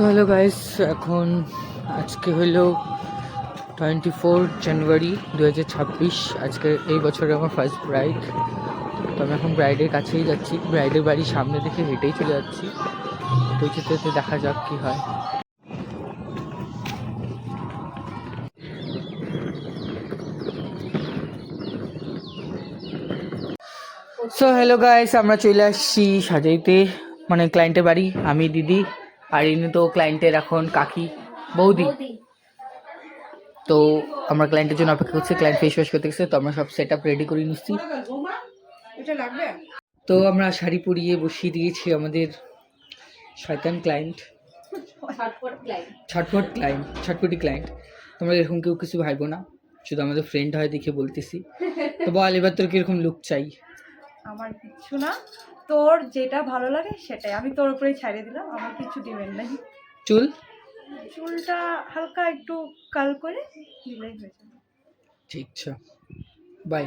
So hello guys, এখন আজকে হলো 24 জানুয়ারি 2026। আজকে এই বছরে আমার ফার্স্ট ব্রাইড। তো আমি এখন ব্রাইডের কাছেই যাচ্ছি, ব্রাইডের বাড়ির সামনে দেখে হেঁটেই চলে যাচ্ছি। তো যেতে দেখা যাক কি হয়। সো হ্যালো গাইস, আমরা চলে আসছি সাজাইতে, মানে ক্লায়েন্টের বাড়ি। আমি, দিদি আর ইনি তো ক্লায়েন্টের এখন কাকি, বৌদি। তো আমরা ক্লায়েন্টের জন্য অপেক্ষা করছি, ক্লায়েন্ট ফেস ওয়াশ করতে গেছে। তো আমরা সব সেট আপ রেডি করে নিচ্ছি। তো আমরা শাড়ি পরিয়ে বসিয়ে দিয়েছি আমাদের শয়তান ক্লায়েন্ট, ছটপটি ক্লায়েন্ট। তোমরা এরকম কেউ কিছু ভাইবো না, শুধু আমাদের ফ্রেন্ড হয় দেখে বলতেছি। তো বল, এবার তোর কিরকম লুক চাই? আমার কিছু না, তোর যেটা ভালো লাগে সেটাই, আমি তোর উপরেই ছাড়িয়ে দিলাম, আমার কিছু ডিমান্ড নেই। চুলটা হালকা একটু কাল করে দিলেই হয়েছে। ঠিক আছে, বাই।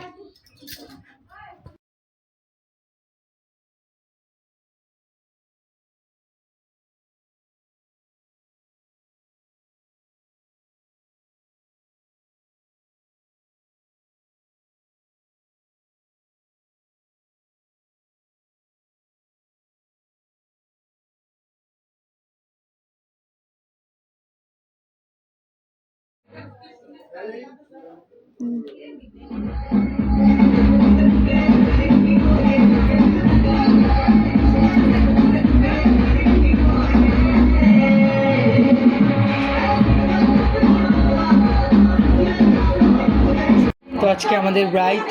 তো আজকে আমাদের ব্রাইড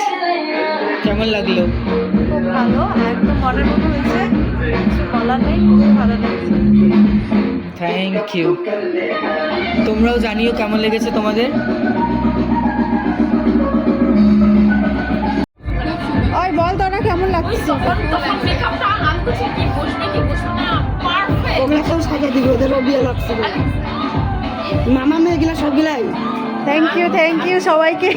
কেমন লাগলো? খুব ভালো, একদম মনের মতো হয়েছে, কিছু বলার নেই, খুব ভালো লাগছে। Thank you. তোমরাও জানিও কেমন লেগেছে তোমাদের। ওই বল তোরা কেমন লাগছে? ওগুলা সব সাজা দিবে, ওদেরও বিয়ে লাগছে। মামা মেয়েগুলা সবগুলাই থ্যাংক ইউ সবাইকে।